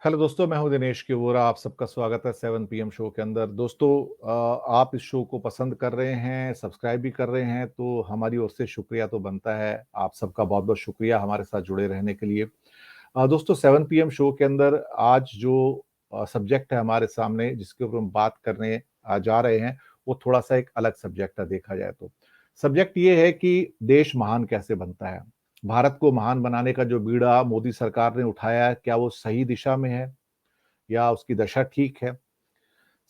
Hello दोस्तों, मैं हूं दिनेश किवोरा। आप सबका स्वागत है 7 PM शो के अंदर। दोस्तों, आप इस शो को पसंद कर रहे हैं, सब्सक्राइब भी कर रहे हैं, तो हमारी ओर से शुक्रिया तो बनता है। आप सबका बहुत बहुत शुक्रिया हमारे साथ जुड़े रहने के लिए। दोस्तों, 7 PM शो के अंदर आज जो सब्जेक्ट है हमारे सामने, जिसके ऊपर हम बात करने जा रहे हैं, वो थोड़ा सा एक अलग सब्जेक्ट है देखा जाए तो। सब्जेक्ट ये है कि देश महान कैसे बनता है। भारत को महान बनाने का जो बीड़ा मोदी सरकार ने उठाया है, क्या वो सही दिशा में है या उसकी दशा ठीक है?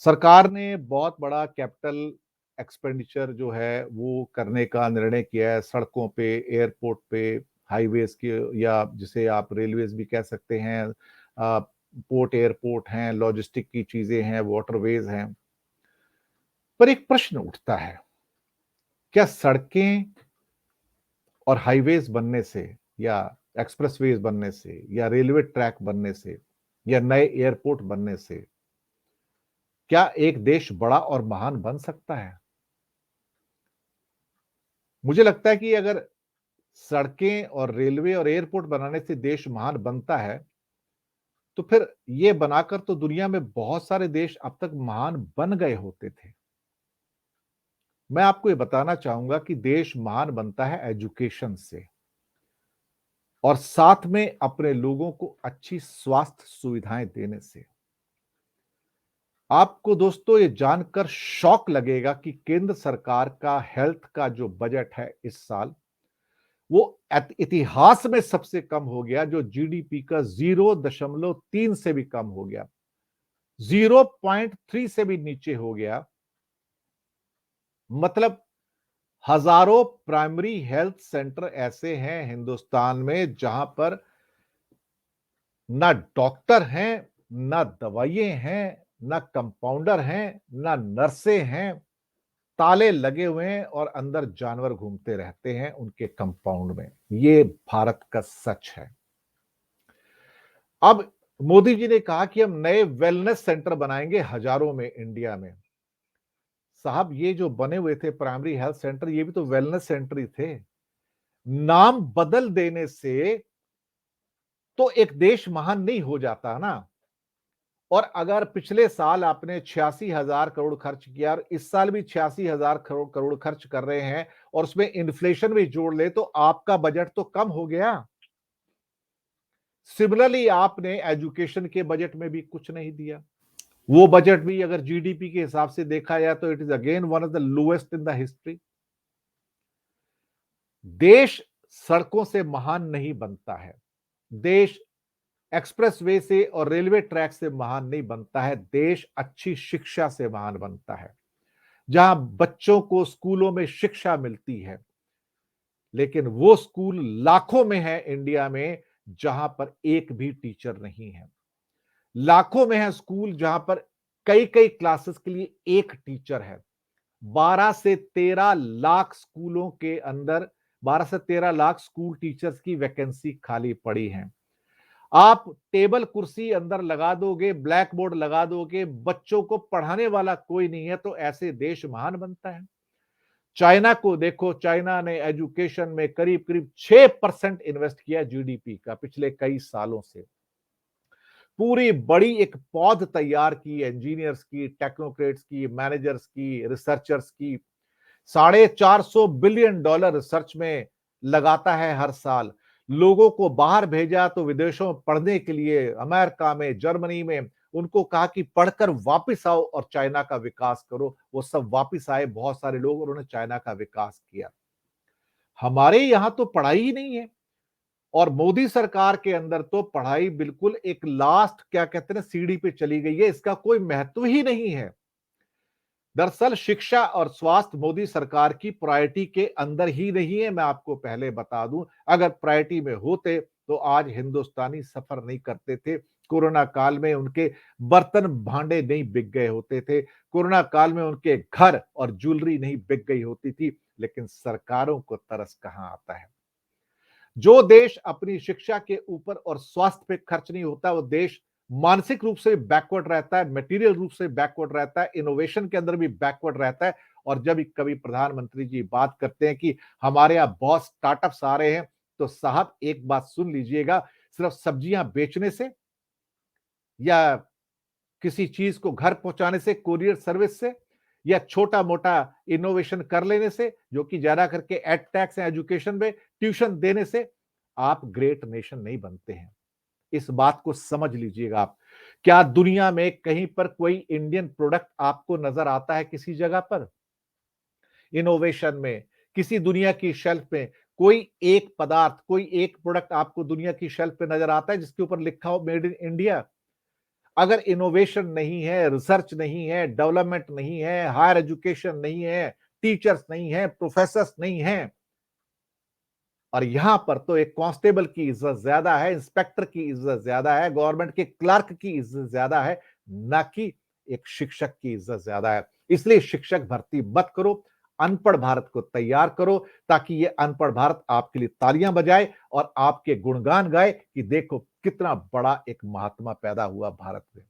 सरकार ने बहुत बड़ा कैपिटल एक्सपेंडिचर जो है वो करने का निर्णय किया है, सड़कों पे, एयरपोर्ट पे, हाईवेज के, या जिसे आप रेलवेज भी कह सकते हैं। पोर्ट, एयरपोर्ट हैं, लॉजिस्टिक की चीजें हैं, वाटरवेज हैं। पर एक प्रश्न उठता है, क्या सड़कें और हाईवेज बनने से, या एक्सप्रेसवेज बनने से, या रेलवे ट्रैक बनने से, या नए एयरपोर्ट बनने से क्या एक देश बड़ा और महान बन सकता है? मुझे लगता है कि अगर सड़कें और रेलवे और एयरपोर्ट बनाने से देश महान बनता है, तो फिर ये बनाकर तो दुनिया में बहुत सारे देश अब तक महान बन गए होते थे। मैं आपको ये बताना चाहूंगा कि देश महान बनता है एजुकेशन से, और साथ में अपने लोगों को अच्छी स्वास्थ्य सुविधाएं देने से। आपको दोस्तों ये जानकर शौक लगेगा कि केंद्र सरकार का हेल्थ का जो बजट है इस साल, वो इतिहास में सबसे कम हो गया, जो जीडीपी का 0.3 से भी कम हो गया, 0.3 से भी नीचे हो गया। मतलब हजारों प्राइमरी हेल्थ सेंटर ऐसे हैं हिंदुस्तान में जहां पर ना डॉक्टर हैं, ना दवाइयां हैं, ना कंपाउंडर हैं, ना नर्सें हैं। ताले लगे हुए हैं और अंदर जानवर घूमते रहते हैं उनके कंपाउंड में। ये भारत का सच है। अब मोदी जी ने कहा कि हम नए वेलनेस सेंटर बनाएंगे हजारों में इंडिया में। साहब, ये जो बने हुए थे प्राइमरी हेल्थ सेंटर, ये भी तो वेलनेस सेंटर ही थे। नाम बदल देने से तो एक देश महान नहीं हो जाता ना। और अगर पिछले साल आपने 86,000 करोड़ खर्च किया और इस साल भी 86,000 करोड़ खर्च कर रहे हैं, और उसमें इन्फ्लेशन भी जोड़ ले, तो आपका बजट तो कम हो गया। सिमिलरली आपने एजुकेशन के बजट में भी कुछ नहीं दिया। वो बजट भी अगर जीडीपी के हिसाब से देखा जाए तो it is again one of the lowest in the history. देश सड़कों से महान नहीं बनता है, देश एक्सप्रेसवे से और रेलवे ट्रैक से महान नहीं बनता है, देश अच्छी शिक्षा से महान बनता है। जहां बच्चों को स्कूलों में शिक्षा मिलती है, लेकिन वो स्कूल लाखों में है इंडिया में जहां पर एक भी टीचर नहीं है। लाखों में है स्कूल जहां पर कई कई क्लासेस के लिए एक टीचर है। 12 से 13 लाख स्कूलों के अंदर 12 से 13 लाख स्कूल टीचर्स की वैकेंसी खाली पड़ी है। आप टेबल कुर्सी अंदर लगा दोगे, ब्लैक बोर्ड लगा दोगे, बच्चों को पढ़ाने वाला कोई नहीं है, तो ऐसे देश महान बनता है। चाइना को देखो, चाइना ने एजुकेशन में करीब करीब 6% इन्वेस्ट किया जीडीपी का पिछले कई सालों से। पूरी बड़ी एक पौध तैयार की, इंजीनियर्स की, टेक्नोक्रेट्स की, मैनेजर्स की, रिसर्चर्स की। $450 बिलियन रिसर्च में लगाता है हर साल। लोगों को बाहर भेजा तो विदेशों में पढ़ने के लिए, अमेरिका में, जर्मनी में। उनको कहा कि पढ़कर वापस आओ और चाइना का विकास करो। वो सब वापस आए, बहुत सारे लोग, और उन्होंने चाइना का विकास किया। हमारे यहां तो पढ़ाई ही नहीं है। और मोदी सरकार के अंदर तो पढ़ाई बिल्कुल एक लास्ट, क्या कहते हैं, सीढ़ी पे चली गई है, इसका कोई महत्व ही नहीं है। दरअसल शिक्षा और स्वास्थ्य मोदी सरकार की प्रायोरिटी के अंदर ही नहीं है। मैं आपको पहले बता दूं, अगर प्रायोरिटी में होते तो आज हिंदुस्तानी सफर नहीं करते थे। कोरोना काल में उनके बर्तन भांडे नहीं बिक गए होते थे। कोरोना काल में उनके घर और ज्वेलरी नहीं बिक गई होती थी। लेकिन सरकारों को तरस कहां आता है। जो देश अपनी शिक्षा के ऊपर और स्वास्थ्य पे खर्च नहीं होता, वो देश मानसिक रूप से बैकवर्ड रहता है, मटेरियल रूप से बैकवर्ड रहता है, इनोवेशन के अंदर भी बैकवर्ड रहता है। और जब कभी प्रधानमंत्री जी बात करते हैं कि हमारे यहाँ बहुत स्टार्टअप्स आ रहे हैं, तो साहब एक बात सुन लीजिएगा, सिर्फ सब्जियां बेचने से, या किसी चीज को घर पहुंचाने से, कुरियर सर्विस से, या छोटा मोटा इनोवेशन कर लेने से, जो कि ज्यादा करके एड टैक्स या एजुकेशन में ट्यूशन देने से आप ग्रेट नेशन नहीं बनते हैं। इस बात को समझ लीजिएगा आप। क्या दुनिया में कहीं पर कोई इंडियन प्रोडक्ट आपको नजर आता है किसी जगह पर? इनोवेशन में किसी दुनिया की शेल्फ में कोई एक पदार्थ, कोई एक प्रोडक्ट आपको दुनिया की शेल्फ पे नजर आता है जिसके ऊपर लिखा हो मेड इन इंडिया? अगर इनोवेशन नहीं है, रिसर्च नहीं है, डेवलपमेंट नहीं है, हायर एजुकेशन नहीं है, टीचर्स नहीं है, प्रोफेसर्स नहीं है, और यहां पर तो एक कांस्टेबल की इज्जत ज्यादा है, इंस्पेक्टर की इज्जत ज्यादा है, गवर्नमेंट के क्लर्क की इज्जत ज्यादा है, ना कि एक शिक्षक की इज्जत ज्यादा है। इसलिए शिक्षक भर्ती मत करो, अनपढ़ भारत को तैयार करो, ताकि ये अनपढ़ भारत आपके लिए तालियां बजाए और आपके गुणगान गाए कि देखो कितना बड़ा एक महात्मा पैदा हुआ भारत में।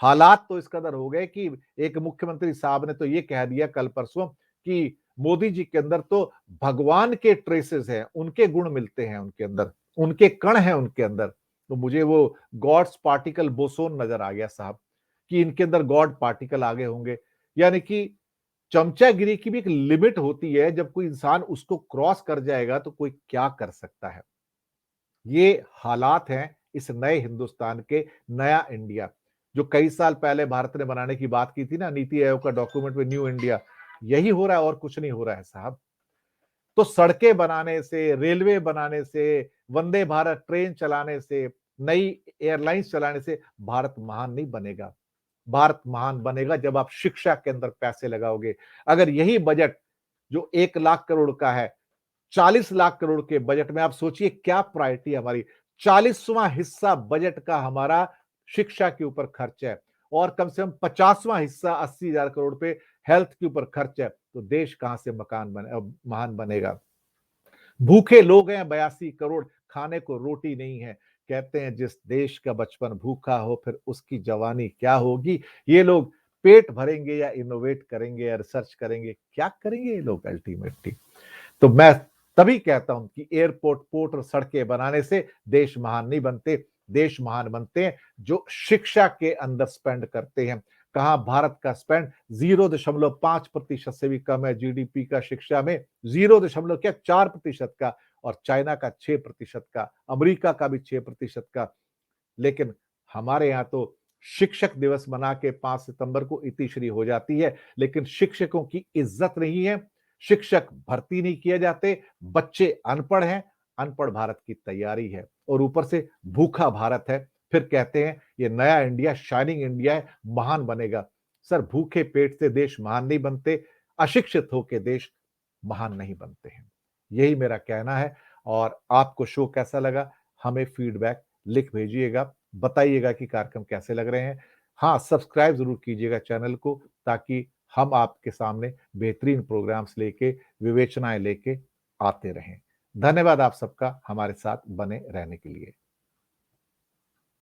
हालात तो इस कदर हो गए कि एक मुख्यमंत्री साहब ने तो ये कह दिया कल परसों कि मोदी जी के अंदर तो भगवान के ट्रेसेस हैं, उनके गुण मिलते हैं उनके अंदर, उनके कण हैं उनके अंदर। तो मुझे वो गॉड्स पार्टिकल बोसोन नजर आ गया साहब, कि इनके अंदर गॉड पार्टिकल आ गए होंगे। यानी कि चमचागिरी की भी एक लिमिट होती है, जब कोई इंसान उसको क्रॉस कर जाएगा तो कोई क्या कर सकता है। ये हालात हैं इस नए हिंदुस्तान के, नया इंडिया, जो कई साल पहले भारत ने बनाने की बात की थी ना, नीति आयोग का डॉक्यूमेंट में, न्यू इंडिया। यही हो रहा है और कुछ नहीं हो रहा है साहब। तो सड़कें बनाने से, रेलवे बनाने से, वंदे भारत ट्रेन चलाने से, नई एयरलाइंस चलाने से भारत महान नहीं बनेगा। भारत महान बनेगा जब आप शिक्षा के अंदर पैसे लगाओगे। अगर यही बजट जो 1 लाख करोड़ का है, 40 लाख करोड़ के बजट में आप सोचिए क्या प्रायोरिटी है हमारी। 40वां हिस्सा बजट का हमारा शिक्षा के ऊपर खर्च है, और कम से कम 50वां हिस्सा 80,000 करोड़ पे हेल्थ के ऊपर खर्च है, तो देश कहां से महान बनेगा। भूखे लोग हैं 82 करोड़, खाने को रोटी नहीं है। कहते हैं जिस देश का बचपन भूखा हो फिर उसकी जवानी क्या होगी। ये लोग पेट भरेंगे या इनोवेट करेंगे या रिसर्च करेंगे? क्या करेंगे ये लोग अल्टीमेटली? तो मैं तभी कहता हूं कि एयरपोर्ट, पोर्ट और सड़कें बनाने से देश महान नहीं बनते। देश महान बनते हैं जो शिक्षा के अंदर स्पेंड करते हैं। कहा भारत का स्पेंड 0.5% से भी कम है जीडीपी का शिक्षा में, 0.4% का, और चाइना का 6% का, अमेरिका का भी 6% का। लेकिन हमारे यहाँ तो शिक्षक दिवस मना के 5 सितंबर को इतिश्री हो जाती है, लेकिन शिक्षकों की इज्जत नहीं है, शिक्षक भर्ती नहीं किए जाते, बच्चे अनपढ़ हैं, अनपढ़ भारत की तैयारी है, और ऊपर से भूखा भारत है। फिर कहते हैं ये नया इंडिया, शाइनिंग इंडिया है, महान बनेगा। सर, भूखे पेट से देश महान नहीं बनते, अशिक्षित होकर देश महान नहीं बनते हैं। यही मेरा कहना है। और आपको शो कैसा लगा, हमें फीडबैक लिख भेजिएगा, बताइएगा कि कार्यक्रम कैसे लग रहे हैं। हाँ, सब्सक्राइब जरूर कीजिएगा चैनल को, ताकि हम आपके सामने बेहतरीन प्रोग्राम्स लेके, विवेचनाएं लेके आते रहें। धन्यवाद आप सबका हमारे साथ बने रहने के लिए।